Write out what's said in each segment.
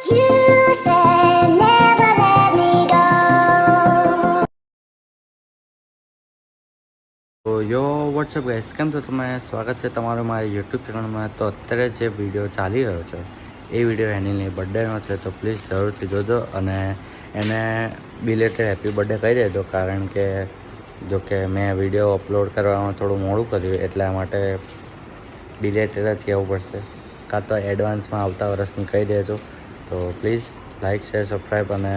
You said never let me go. તો યો WhatsApp guys, કેમ છો તમે? સ્વાગત છે તમારું મારી યુટ્યુબ ચેનલમાં. તો અત્યારે જે વિડીયો ચાલી રહ્યો છે એ વિડીયો એનીની બર્થડેનો છે, તો પ્લીઝ જરૂરથી જોજો અને એને બિલેટેડ હેપી બર્થડે કહી દેજો. કારણ કે જો કે મેં વિડીયો અપલોડ કરવામાં થોડું મોડું કર્યું, એટલા માટે બિલેટેડ જ કહેવું પડશે, કાં તો એડવાન્સમાં આવતા વર્ષની કહી દેજો. તો પ્લીઝ લાઇક, શેર, સબસ્ક્રાઈબ અને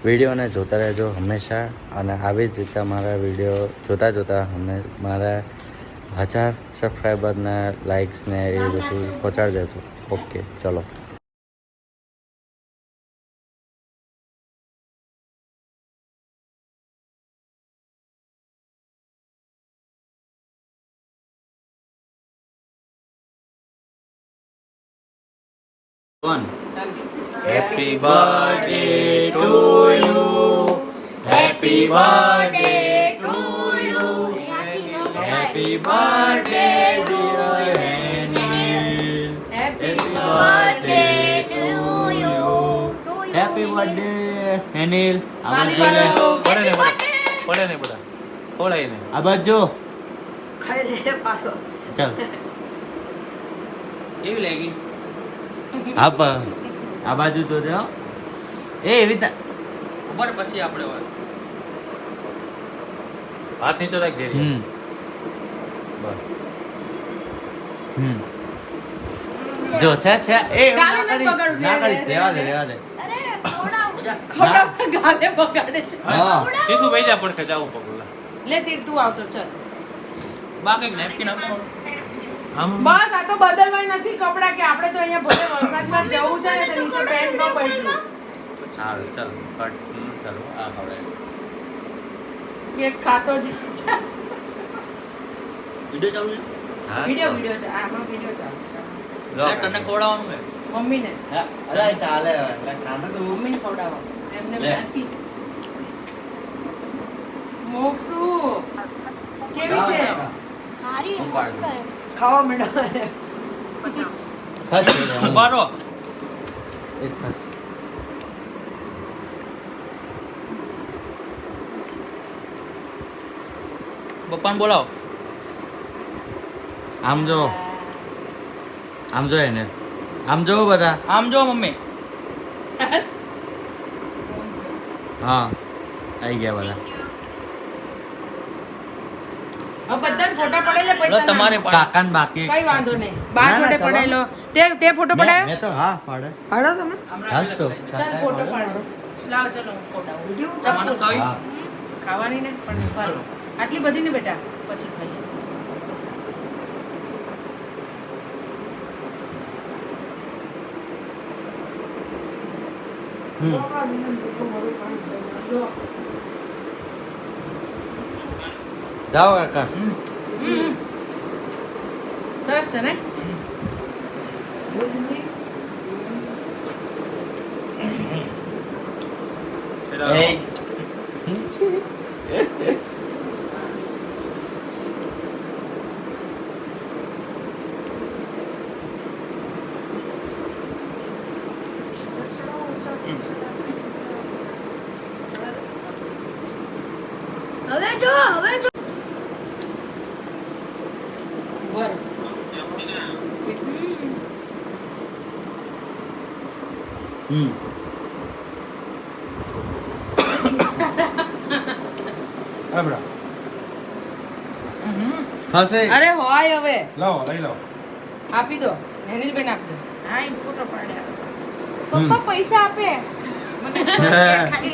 વિડીયોને જોતા રહેજો હંમેશા. અને આવી જ રીતે મારા વિડીયો જોતાં મારા 1000 સબસ્ક્રાઈબરને લાઇક્સને એ બધું પહોંચાડી દેજો. ઓકે, ચલો. Happy birthday to you. Happy birthday to you. Happy birthday dear Anil. Happy birthday to you. Happy birthday Anil. પડે ને બધા ખોળાય ને આ બાજુ ખાઈ લે પાછો. ચાલ કેવી લાગી? આ બાજુ તો જો એ એવી ઉપર પછી આપણે હાથ નીચે રાખ દે. બસ જો છે એ ના કરીશ રેવા દે અરે ગાલે બગાડે છે. હા કીધું ભાઈ જા પડકે જાવું પગલા લે તીર તું આવતો ચાલ. બાકી નેપકિન આપો. બસ આ તો બદલવાય નથી કપડા કે આપણે તો અહીંયા ભલે વરસાદમાં જવું છે ને તો નીચે પેન્ટ ન પડ્યું. ચાલ ચાલ કટ ચાલો આ હવે કેક ખાતો જ છે. વિડિયો ચાલુ છે. વિડિયો છે આમાં વિડિયો ચાલુ છે. તને ખવડાવવાનું છે મમ્મીને. અરે ચાલે એટલે ખાને તો મમ્મીને ખવડાવવા એમને લે. બાકી મોક્ષુ કેવી છે? હારી મસ્ત હે. ખાવા માંડો. ઉભારો એક ખાસ પપ્પાને બોલાવો. આમ જો એને આમ જો બધા આમ જો મમ્મી. હા આવી ગયા બધા. હવે બધા ફોટો પડેલે પૈસા તમારે કાકાને બાકી કઈ વાંધો નહીં. બા ના, જોડે ચાલો. પડેલો તે ફોટો પડાયો? મેં તો હા પાડે પાડો તમે. હાસ તો ચાલ ફોટો પાડો. લાવ ચલો હું ફોટાવું. હા ખાવાની ને પણ પર આટલી બધી ને બેટા પછી ખાઈએ. જાઓ કાકા. સરસ છે ને? એ હવે જો બર થશે. અરે હોય હવે લાવો લઈ લો. આપી દો. એની જ બેન આપી દો. હા એ ફોટો પાડ્યા. પપ્પા પૈસા આપે. મને ખાલી